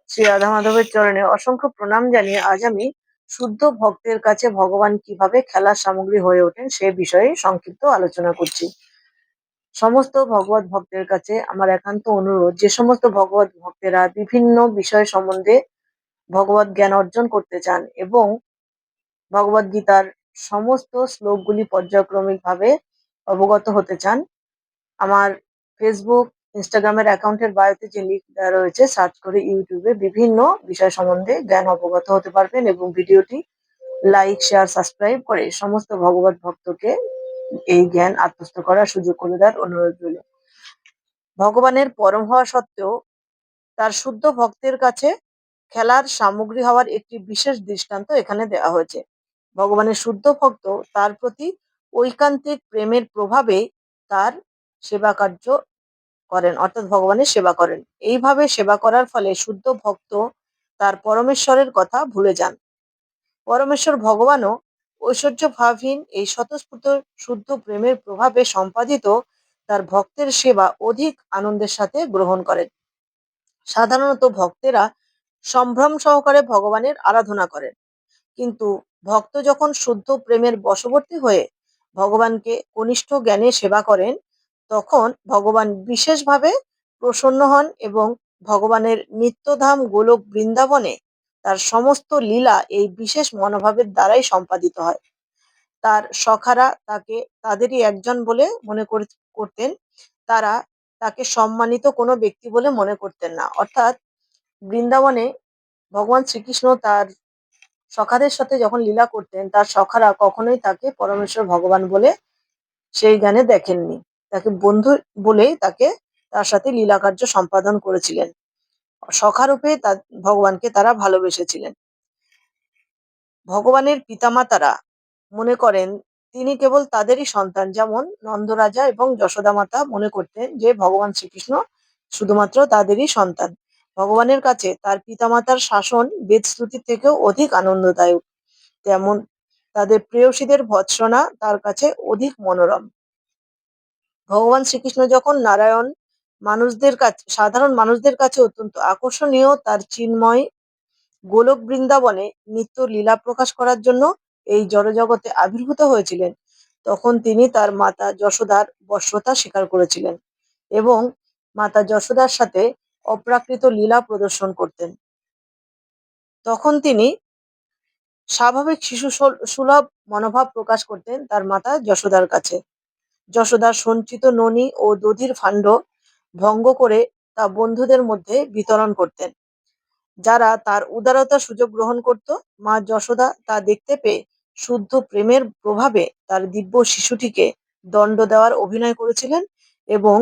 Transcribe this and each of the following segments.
শ্রী রাধা মাধবের চরণে অসংখ্য প্রণাম জানিয়ে আজ আমি শুদ্ধ ভক্তের কাছে ভগবান কিভাবে খেলার সামগ্রী হয়ে ওঠেন সে বিষয়ে সংক্ষিপ্ত আলোচনা করছি। সমস্ত ভগবত ভক্তের কাছে আমার একান্ত অনুরোধ, যে সমস্ত ভগবত ভক্তেরা বিভিন্ন বিষয় সম্বন্ধে ভগবত জ্ঞান অর্জন করতে চান এবং ভগবত গীতার সমস্ত শ্লোকগুলি পর্যায়ক্রমিকভাবে অবগত হতে চান, আমার ফেসবুক, ইনস্টাগ্রামের অ্যাকাউন্টের বায়োতে যে লিঙ্ক দেওয়া রয়েছে, সার্চ করে ইউটিউবে বিভিন্ন বিষয় সম্বন্ধে জ্ঞান অবগত হতে পারবেন এবং ভিডিওটি লাইক, শেয়ার, সাবস্ক্রাইব করে সমস্ত ভগবত ভক্তকে এই জ্ঞান আত্মস্থ করার সুযোগ করে দেওয়ার অনুরোধ রইল। ভগবানের পরম হওয়া সত্ত্বেও তার শুদ্ধ ভক্তের কাছে খেলার সামগ্রী হওয়ার একটি বিশেষ দৃষ্টান্ত এখানে দেওয়া হয়েছে। ভগবানের শুদ্ধ ভক্ত তার প্রতি ঐকান্তিক প্রেমের প্রভাবে তার সেবা কার্য করেন, অর্থাৎ ভগবানের সেবা করেন। এইভাবে সেবা করার ফলে শুদ্ধ ভক্ত তার পরমেশ্বরের কথা ভুলে যান। পরমেশ্বর ভগবানও ঐশ্বর্য ভাবহীন এই স্বতঃস্ফূর্ত শুদ্ধ প্রেমের প্রভাবে সম্পাদিত তার ভক্তের সেবা অধিক আনন্দের সাথে গ্রহণ করেন। সাধারণত ভক্তেরা সম্ভ্রম সহকারে ভগবানের আরাধনা করেন, কিন্তু ভক্ত যখন শুদ্ধ প্রেমের বশবর্তী হয়ে ভগবানকে কনিষ্ঠ জ্ঞানে সেবা করেন, তখন ভগবান বিশেষভাবে প্রসন্ন হন এবং ভগবানের নিত্যধাম গোলক বৃন্দাবনে তার সমস্ত লীলা এই বিশেষ মনোভাবের দ্বারাই সম্পাদিত হয়। তার সখারা তাকে তাদেরই একজন বলে করতেন। তারা তাকে সম্মানিত কোনো ব্যক্তি বলে মনে করতেন না। অর্থাৎ বৃন্দাবনে ভগবান শ্রীকৃষ্ণ তার সখাদের সাথে যখন লীলা করতেন, তার সখারা কখনোই তাকে পরমেশ্বর ভগবান বলে সেই জ্ঞানে দেখেননি। তাকে বন্ধু বলেই তার সাথে লীলা কার্য সম্পাদন করেছিলেন। সখারূপে ভগবানকে তারা ভালোবেসেছিলেন। ভগবানের পিতামাতারা মনে করেন তিনি কেবল তাদেরই সন্তান, যেমন নন্দরাজা এবং যশোদা মাতা মনে করতেন যে ভগবান শ্রীকৃষ্ণ শুধুমাত্র তাদেরই সন্তান। ভগবানের কাছে তার পিতামাতার শাসন বেদশ্রুতির থেকেও অধিক আনন্দদায়ক, তেমন তাদের প্রেয়সীদের ভর্ৎসনা তার কাছে অধিক মনোরম। ভগবান শ্রীকৃষ্ণ যখন নারায়ণ সাধারণ মানুষদের কাছে অত্যন্ত আকর্ষণীয়, তার চিন্ময় গোলক বৃন্দাবনে নিত্য লীলা প্রকাশ করার জন্য এই জড়জগতে আবির্ভূত হয়েছিলেন, তখন তিনি তার মাতা যশোদার বশ্যতা স্বীকার করেছিলেন এবং মাতা যশোদার সাথে অপ্রাকৃত লীলা প্রদর্শন করতেন। তখন তিনি স্বাভাবিক শিশু সুলভ মনোভাব প্রকাশ করতেন তার মাতা যশোদার কাছে। যশোদার সঞ্চিত ননি ও দধির ভাণ্ড ভঙ্গ করে তা বন্ধুদের মধ্যে বিতরণ করতেন। যারা তার উদারতার সুযোগ গ্রহণ করত, মা যশোদা তা দেখতে পেয়ে শুদ্ধ প্রেমের প্রভাবে তার দিব্য শিশুটিকে দণ্ড দেওয়ার অভিনয় করেছিলেন এবং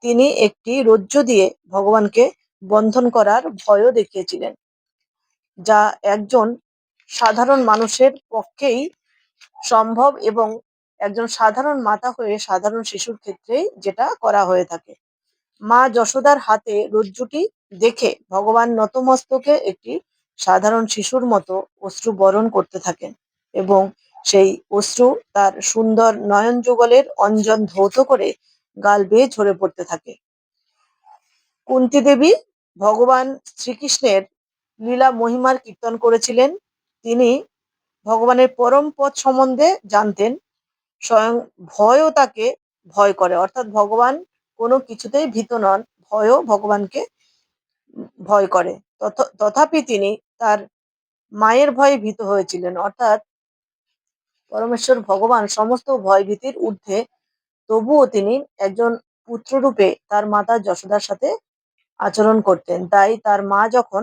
তিনি একটি রজ্জু দিয়ে ভগবানকে বন্ধন করার ভয়ও দেখিয়েছিলেন, যা একজন সাধারণ মানুষের পক্ষেই সম্ভব এবং একজন সাধারণ মাতা হয়ে সাধারণ শিশুর ক্ষেত্রেই যেটা করা হয়ে থাকে। মা যশোদার হাতে রজ্জুটি দেখে ভগবান নতমস্তকে একটি সাধারণ শিশুর মতো অশ্রু বরণ করতে থাকেন এবং সেই অশ্রু তার সুন্দর নয়ন যুগলের অঞ্জন ধৌত করে গাল বেয়ে ঝরে পড়তে থাকে। কুন্তী দেবী ভগবান শ্রীকৃষ্ণের লীলা মহিমার কীর্তন করেছিলেন। তিনি ভগবানের পরম পদ সম্বন্ধে জানতেন। স্বয়ং ভয়ও তাকে ভয় করে, অর্থাৎ ভগবান কোনো কিছুতেই ভীত নন, ভয়ও ভগবানকে ভয় করে। তথাপি তিনি তার মায়ের ভয়ে ভীত হয়েছিলেন, অর্থাৎ পরমেশ্বর ভগবান সমস্ত ভয় ভীতির ঊর্ধ্বে, তবুও তিনি একজন পুত্ররূপে তার মাতা যশোদার সাথে আচরণ করতেন। তাই তার মা যখন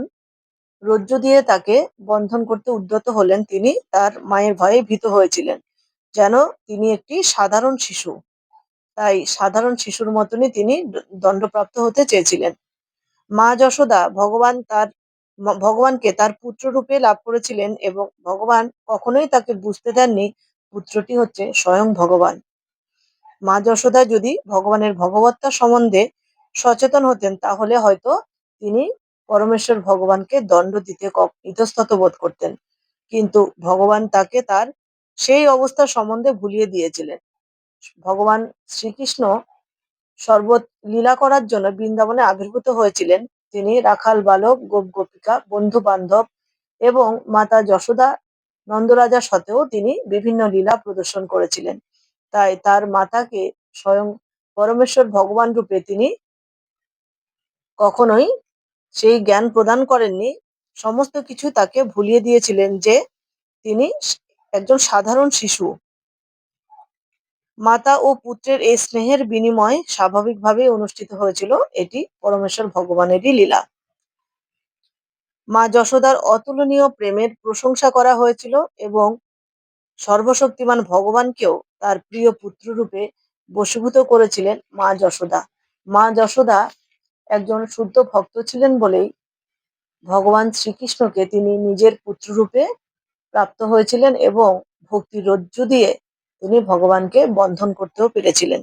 রজ্জু দিয়ে তাকে বন্ধন করতে উদ্যত হলেন, তিনি তার মায়ের ভয়ে ভীত হয়েছিলেন, যেন তিনি একটি সাধারণ শিশু, তাই সাধারণ শিশুর মতনই তিনি দণ্ডপ্রাপ্ত হতে চেয়েছিলেন। মা যশোদা ভগবানকে তার পুত্র রূপে লাভ করেছিলেন এবং ভগবান কখনোই তাকে বুঝতে দেননি পুত্রটি হচ্ছে স্বয়ং ভগবান। মা যশোদা যদি ভগবানের ভগবত্তা সম্বন্ধে সচেতন হতেন, তাহলে হয়তো তিনি পরমেশ্বর ভগবানকে দণ্ড দিতে ইতস্তত বোধ করতেন, কিন্তু ভগবান তাকে তার সেই অবস্থা সম্বন্ধে ভুলিয়ে দিয়েছিলেন। ভগবান শ্রীকৃষ্ণ লীলা করার জন্য বৃন্দাবনে আবির্ভূত হয়েছিলেন। তিনি রাখাল বালক, গোপ গোপিকা, বন্ধু বান্ধব এবং মাতা যশোদা, নন্দরাজা সত্ত্বেও তিনি বিভিন্ন লীলা প্রদর্শন করেছিলেন। তাই তার মাতাকে স্বয়ং পরমেশ্বর ভগবান রূপে তিনি কখনোই সেই জ্ঞান প্রদান করেননি। সমস্ত কিছু তাকে ভুলিয়ে দিয়েছিলেন যে তিনি একজন সাধারণ শিশু। মাতা ও পুত্রের এই স্নেহের বিনিময় স্বাভাবিকভাবেই অনুষ্ঠিত হয়েছিল। এটি পরমেশ্বর ভগবানেরই লীলা। মা যশোদার অতুলনীয় প্রেমের প্রশংসা করা হয়েছিল এবং সর্বশক্তিমান ভগবানকেও তার প্রিয় পুত্ররূপে বশীভূত করেছিলেন মা যশোদা। মা যশোদা একজন শুদ্ধ ভক্ত ছিলেন বলেই ভগবান শ্রীকৃষ্ণকে তিনি নিজের পুত্ররূপে প্রাপ্ত হয়েছিলেন এবং ভক্তি রজ্জু দিয়ে তিনি ভগবানকে বন্ধন করতেও পেরেছিলেন।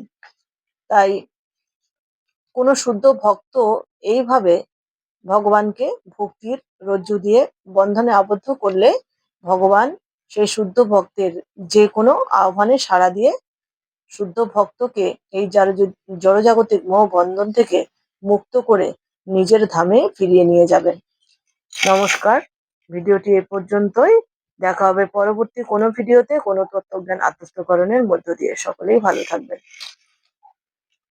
তাই কোনো শুদ্ধ ভক্ত এইভাবে ভগবানকে ভক্তির রজ্জু দিয়ে বন্ধনে আবদ্ধ করলে ভগবান সেই শুদ্ধ ভক্তের যে কোনো আহ্বানে সাড়া দিয়ে শুদ্ধ ভক্তকে এই জড়জাগতিক মোহ বন্ধন থেকে মুক্ত করে নিজের ধামে ফিরিয়ে নিয়ে যাবেন। নমস্কার, ভিডিওটি এ পর্যন্তই। দেখা হবে পরবর্তী কোনো ভিডিওতে কোনো তত্ত্বজ্ঞান আত্মস্থকরণের মধ্য দিয়ে। সকলেই ভালো থাকবেন।